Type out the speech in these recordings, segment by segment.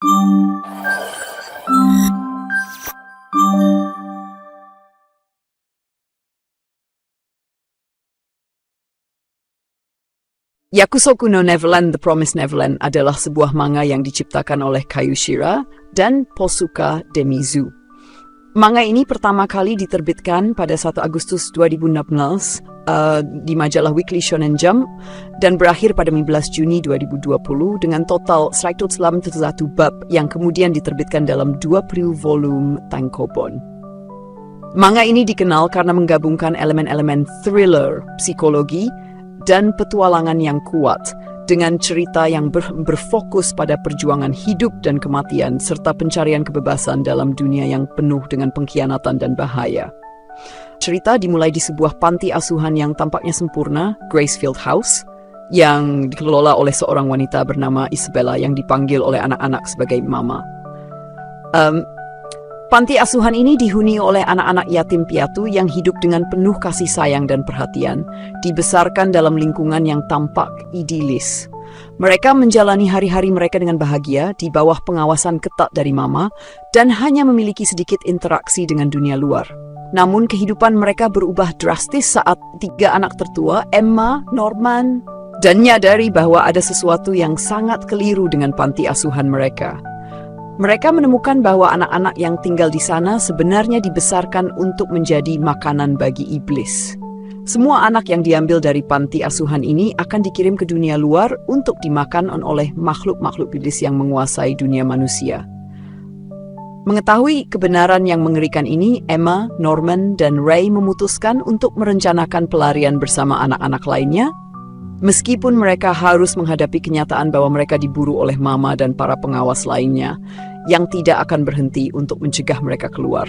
Yakusoku no Neverland: The Promised Neverland adalah sebuah manga yang diciptakan oleh Kayu Shira dan Posuka Demizu. Manga ini pertama kali diterbitkan pada 1 Agustus 2016 di majalah Weekly Shonen Jump dan berakhir pada 15 Juni 2020 dengan total 181 bab yang kemudian diterbitkan dalam 20 volume tankobon. Manga ini dikenal karena menggabungkan elemen-elemen thriller, psikologi, dan petualangan yang kuat dengan cerita yang berfokus pada perjuangan hidup dan kematian serta pencarian kebebasan dalam dunia yang penuh dengan pengkhianatan dan bahaya. Cerita dimulai di sebuah panti asuhan yang tampaknya sempurna, Gracefield House, yang dikelola oleh seorang wanita bernama Isabella yang dipanggil oleh anak-anak sebagai Mama. Panti asuhan ini dihuni oleh anak-anak yatim piatu yang hidup dengan penuh kasih sayang dan perhatian, dibesarkan dalam lingkungan yang tampak idilis. Mereka menjalani hari-hari mereka dengan bahagia di bawah pengawasan ketat dari Mama dan hanya memiliki sedikit interaksi dengan dunia luar. Namun kehidupan mereka berubah drastis saat 3 anak tertua, Emma, Norman, dan menyadari bahwa ada sesuatu yang sangat keliru dengan panti asuhan mereka. Mereka menemukan bahwa anak-anak yang tinggal di sana sebenarnya dibesarkan untuk menjadi makanan bagi iblis. Semua anak yang diambil dari panti asuhan ini akan dikirim ke dunia luar untuk dimakan oleh makhluk-makhluk iblis yang menguasai dunia manusia. Mengetahui kebenaran yang mengerikan ini, Emma, Norman, dan Ray memutuskan untuk merencanakan pelarian bersama anak-anak lainnya, meskipun mereka harus menghadapi kenyataan bahwa mereka diburu oleh Mama dan para pengawas lainnya yang tidak akan berhenti untuk mencegah mereka keluar.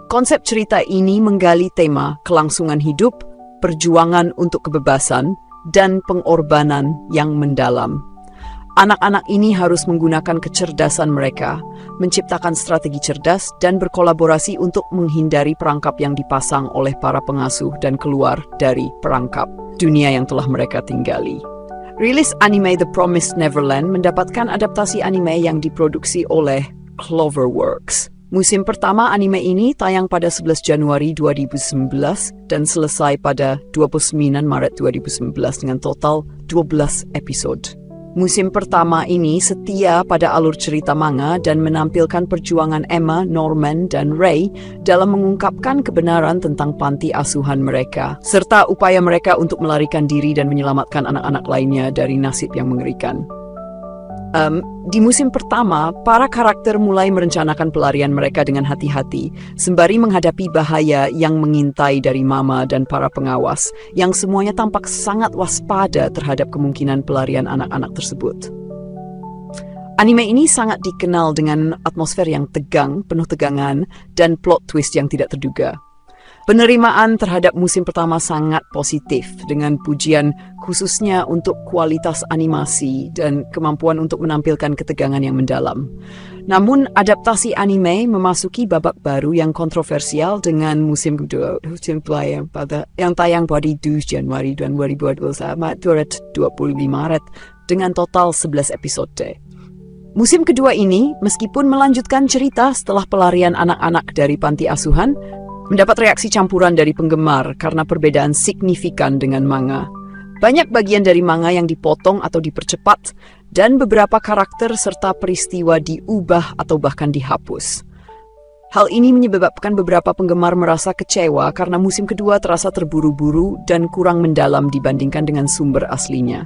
Konsep cerita ini menggali tema kelangsungan hidup, perjuangan untuk kebebasan, dan pengorbanan yang mendalam. Anak-anak ini harus menggunakan kecerdasan mereka, menciptakan strategi cerdas, dan berkolaborasi untuk menghindari perangkap yang dipasang oleh para pengasuh dan keluar dari perangkap dunia yang telah mereka tinggali. Rilis anime The Promised Neverland mendapatkan adaptasi anime yang diproduksi oleh Cloverworks. Musim pertama anime ini tayang pada 11 Januari 2019 dan selesai pada 29 Maret 2019 dengan total 12 episode. Musim pertama ini setia pada alur cerita manga dan menampilkan perjuangan Emma, Norman, dan Ray dalam mengungkapkan kebenaran tentang panti asuhan mereka, serta upaya mereka untuk melarikan diri dan menyelamatkan anak-anak lainnya dari nasib yang mengerikan. Di musim pertama, para karakter mulai merencanakan pelarian mereka dengan hati-hati, sembari menghadapi bahaya yang mengintai dari Mama dan para pengawas, yang semuanya tampak sangat waspada terhadap kemungkinan pelarian anak-anak tersebut. Anime ini sangat dikenal dengan atmosfer yang tegang, penuh tegangan, dan plot twist yang tidak terduga. Penerimaan terhadap musim pertama sangat positif, dengan pujian khususnya untuk kualitas animasi dan kemampuan untuk menampilkan ketegangan yang mendalam. Namun, adaptasi anime memasuki babak baru yang kontroversial dengan musim kedua yang tayang pada 2 Januari 2021 sampai 25 Maret dengan total 11 episode. Musim kedua ini, meskipun melanjutkan cerita setelah pelarian anak-anak dari panti asuhan, mendapat reaksi campuran dari penggemar karena perbedaan signifikan dengan manga. Banyak bagian dari manga yang dipotong atau dipercepat, dan beberapa karakter serta peristiwa diubah atau bahkan dihapus. Hal ini menyebabkan beberapa penggemar merasa kecewa karena musim kedua terasa terburu-buru dan kurang mendalam dibandingkan dengan sumber aslinya.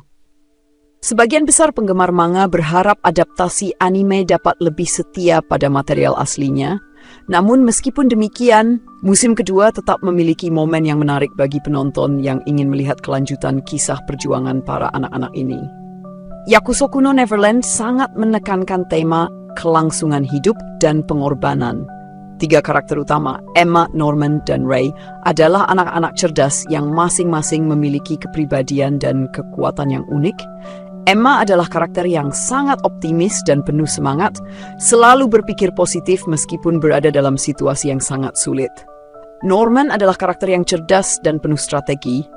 Sebagian besar penggemar manga berharap adaptasi anime dapat lebih setia pada material aslinya. Namun meskipun demikian, musim kedua tetap memiliki momen yang menarik bagi penonton yang ingin melihat kelanjutan kisah perjuangan para anak-anak ini. Yakusoku no Neverland sangat menekankan tema kelangsungan hidup dan pengorbanan. 3 karakter utama, Emma, Norman, dan Ray, adalah anak-anak cerdas yang masing-masing memiliki kepribadian dan kekuatan yang unik. Emma adalah karakter yang sangat optimis dan penuh semangat, selalu berpikir positif meskipun berada dalam situasi yang sangat sulit. Norman adalah karakter yang cerdas dan penuh strategi.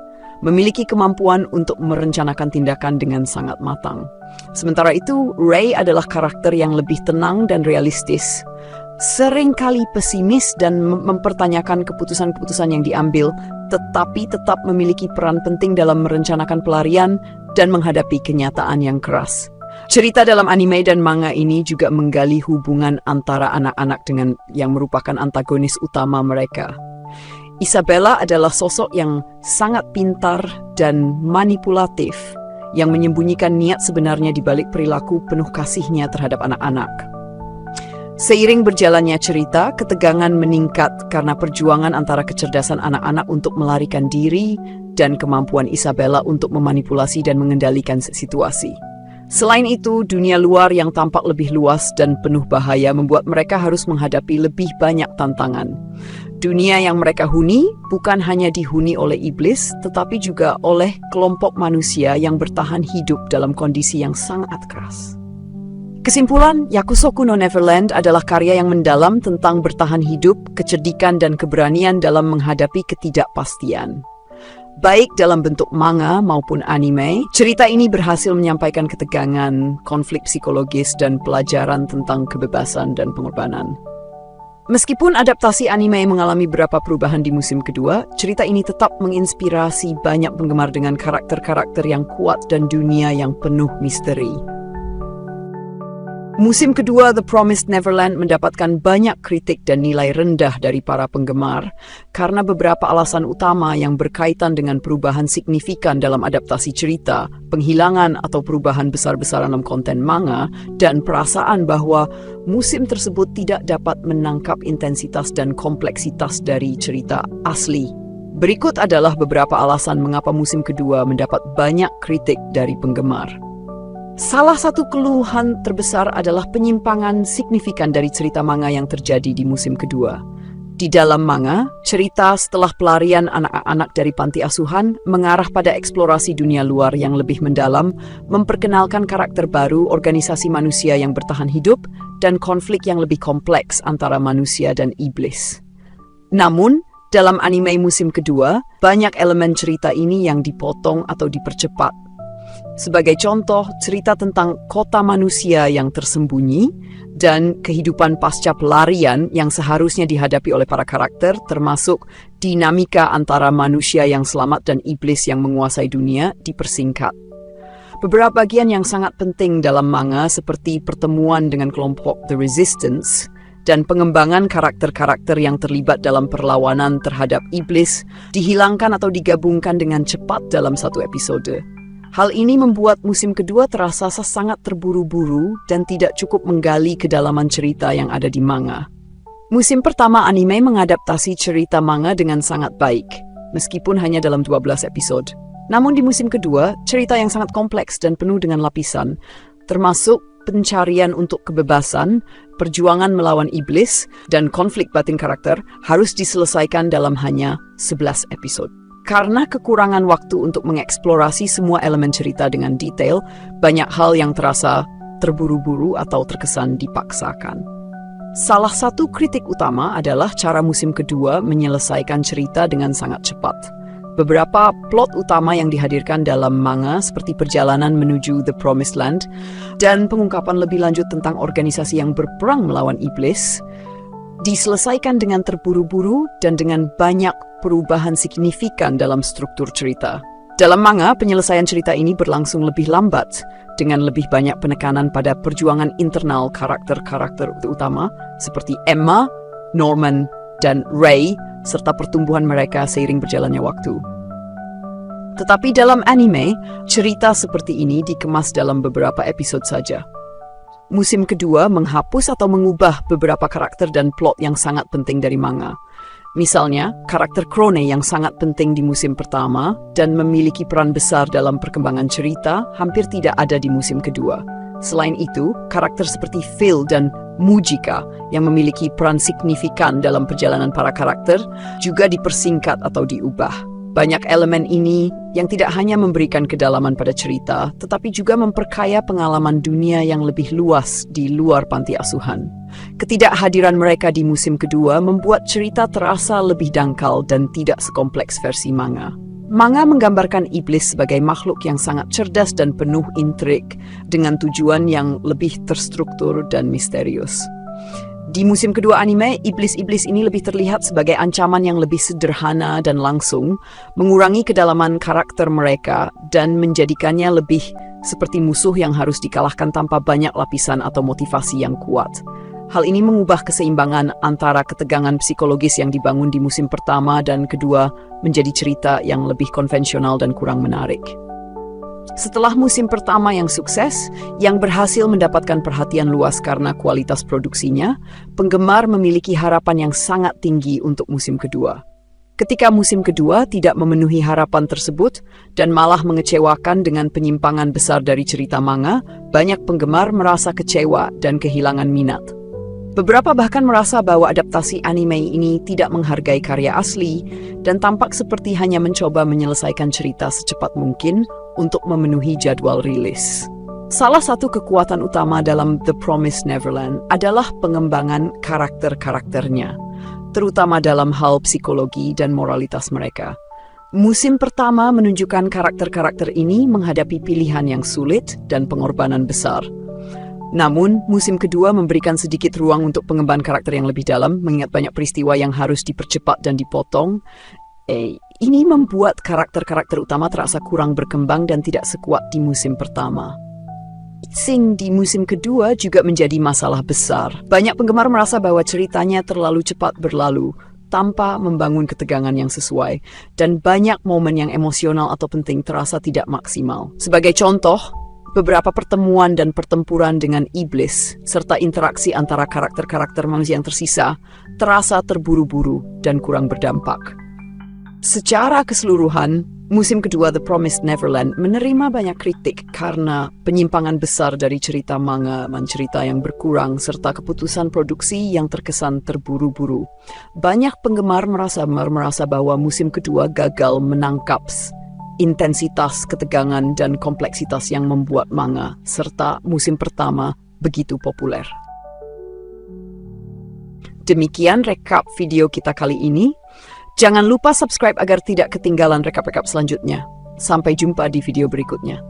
memiliki kemampuan untuk merencanakan tindakan dengan sangat matang. Sementara itu, Ray adalah karakter yang lebih tenang dan realistis, seringkali pesimis dan mempertanyakan keputusan-keputusan yang diambil, tetapi tetap memiliki peran penting dalam merencanakan pelarian dan menghadapi kenyataan yang keras. Cerita dalam anime dan manga ini juga menggali hubungan antara anak-anak dengan yang merupakan antagonis utama mereka. Isabella adalah sosok yang sangat pintar dan manipulatif, yang menyembunyikan niat sebenarnya di balik perilaku penuh kasihnya terhadap anak-anak. Seiring berjalannya cerita, ketegangan meningkat karena perjuangan antara kecerdasan anak-anak untuk melarikan diri dan kemampuan Isabella untuk memanipulasi dan mengendalikan situasi. Selain itu, dunia luar yang tampak lebih luas dan penuh bahaya membuat mereka harus menghadapi lebih banyak tantangan. Dunia yang mereka huni bukan hanya dihuni oleh iblis, tetapi juga oleh kelompok manusia yang bertahan hidup dalam kondisi yang sangat keras. Kesimpulan, Yakusoku no Neverland adalah karya yang mendalam tentang bertahan hidup, kecerdikan, dan keberanian dalam menghadapi ketidakpastian. Baik dalam bentuk manga maupun anime, cerita ini berhasil menyampaikan ketegangan, konflik psikologis, dan pelajaran tentang kebebasan dan pengorbanan. Meskipun adaptasi anime mengalami beberapa perubahan di musim kedua, cerita ini tetap menginspirasi banyak penggemar dengan karakter-karakter yang kuat dan dunia yang penuh misteri. Musim kedua The Promised Neverland mendapatkan banyak kritik dan nilai rendah dari para penggemar karena beberapa alasan utama yang berkaitan dengan perubahan signifikan dalam adaptasi cerita, penghilangan atau perubahan besar-besaran dalam konten manga, dan perasaan bahwa musim tersebut tidak dapat menangkap intensitas dan kompleksitas dari cerita asli. Berikut adalah beberapa alasan mengapa musim kedua mendapat banyak kritik dari penggemar. Salah satu keluhan terbesar adalah penyimpangan signifikan dari cerita manga yang terjadi di musim kedua. Di dalam manga, cerita setelah pelarian anak-anak dari panti asuhan mengarah pada eksplorasi dunia luar yang lebih mendalam, memperkenalkan karakter baru, organisasi manusia yang bertahan hidup, dan konflik yang lebih kompleks antara manusia dan iblis. Namun, dalam anime musim kedua, banyak elemen cerita ini yang dipotong atau dipercepat. Sebagai contoh, cerita tentang kota manusia yang tersembunyi dan kehidupan pasca pelarian yang seharusnya dihadapi oleh para karakter, termasuk dinamika antara manusia yang selamat dan iblis yang menguasai dunia, dipersingkat. Beberapa bagian yang sangat penting dalam manga seperti pertemuan dengan kelompok The Resistance dan pengembangan karakter-karakter yang terlibat dalam perlawanan terhadap iblis dihilangkan atau digabungkan dengan cepat dalam satu episode. Hal ini membuat musim kedua terasa sangat terburu-buru dan tidak cukup menggali kedalaman cerita yang ada di manga. Musim pertama anime mengadaptasi cerita manga dengan sangat baik, meskipun hanya dalam 12 episode. Namun di musim kedua, cerita yang sangat kompleks dan penuh dengan lapisan, termasuk pencarian untuk kebebasan, perjuangan melawan iblis, dan konflik batin karakter, harus diselesaikan dalam hanya 11 episode. Karena kekurangan waktu untuk mengeksplorasi semua elemen cerita dengan detail, banyak hal yang terasa terburu-buru atau terkesan dipaksakan. Salah satu kritik utama adalah cara musim kedua menyelesaikan cerita dengan sangat cepat. Beberapa plot utama yang dihadirkan dalam manga seperti perjalanan menuju The Promised Land dan pengungkapan lebih lanjut tentang organisasi yang berperang melawan iblis diselesaikan dengan terburu-buru dan dengan banyak perubahan signifikan dalam struktur cerita. Dalam manga, penyelesaian cerita ini berlangsung lebih lambat, dengan lebih banyak penekanan pada perjuangan internal karakter-karakter utama seperti Emma, Norman, dan Ray, serta pertumbuhan mereka seiring berjalannya waktu. Tetapi dalam anime, cerita seperti ini dikemas dalam beberapa episode saja. Musim kedua menghapus atau mengubah beberapa karakter dan plot yang sangat penting dari manga. Misalnya, karakter Krone yang sangat penting di musim pertama dan memiliki peran besar dalam perkembangan cerita hampir tidak ada di musim kedua. Selain itu, karakter seperti Phil dan Mujika yang memiliki peran signifikan dalam perjalanan para karakter juga dipersingkat atau diubah. Banyak elemen ini yang tidak hanya memberikan kedalaman pada cerita, tetapi juga memperkaya pengalaman dunia yang lebih luas di luar panti asuhan. Ketidakhadiran mereka di musim kedua membuat cerita terasa lebih dangkal dan tidak sekompleks versi manga. Manga menggambarkan iblis sebagai makhluk yang sangat cerdas dan penuh intrik dengan tujuan yang lebih terstruktur dan misterius. Di musim kedua anime, iblis-iblis ini lebih terlihat sebagai ancaman yang lebih sederhana dan langsung, mengurangi kedalaman karakter mereka dan menjadikannya lebih seperti musuh yang harus dikalahkan tanpa banyak lapisan atau motivasi yang kuat. Hal ini mengubah keseimbangan antara ketegangan psikologis yang dibangun di musim pertama dan kedua menjadi cerita yang lebih konvensional dan kurang menarik. Setelah musim pertama yang sukses, yang berhasil mendapatkan perhatian luas karena kualitas produksinya, penggemar memiliki harapan yang sangat tinggi untuk musim kedua. Ketika musim kedua tidak memenuhi harapan tersebut dan malah mengecewakan dengan penyimpangan besar dari cerita manga, banyak penggemar merasa kecewa dan kehilangan minat. Beberapa bahkan merasa bahwa adaptasi anime ini tidak menghargai karya asli dan tampak seperti hanya mencoba menyelesaikan cerita secepat mungkin untuk memenuhi jadwal rilis. Salah satu kekuatan utama dalam The Promised Neverland adalah pengembangan karakter-karakternya, terutama dalam hal psikologi dan moralitas mereka. Musim pertama menunjukkan karakter-karakter ini menghadapi pilihan yang sulit dan pengorbanan besar. Namun, musim kedua memberikan sedikit ruang untuk pengembangan karakter yang lebih dalam, mengingat banyak peristiwa yang harus dipercepat dan dipotong. Ini membuat karakter-karakter utama terasa kurang berkembang dan tidak sekuat di musim pertama. Pacing di musim kedua juga menjadi masalah besar. Banyak penggemar merasa bahwa ceritanya terlalu cepat berlalu, tanpa membangun ketegangan yang sesuai, dan banyak momen yang emosional atau penting terasa tidak maksimal. Sebagai contoh, beberapa pertemuan dan pertempuran dengan iblis, serta interaksi antara karakter-karakter manusia yang tersisa, terasa terburu-buru dan kurang berdampak. Secara keseluruhan, musim kedua The Promised Neverland menerima banyak kritik karena penyimpangan besar dari cerita manga, cerita yang berkurang, serta keputusan produksi yang terkesan terburu-buru. Banyak penggemar merasa bahwa musim kedua gagal menangkap intensitas, ketegangan, dan kompleksitas yang membuat manga serta musim pertama begitu populer. Demikian rekap video kita kali ini. Jangan lupa subscribe agar tidak ketinggalan rekap-rekap selanjutnya. Sampai jumpa di video berikutnya.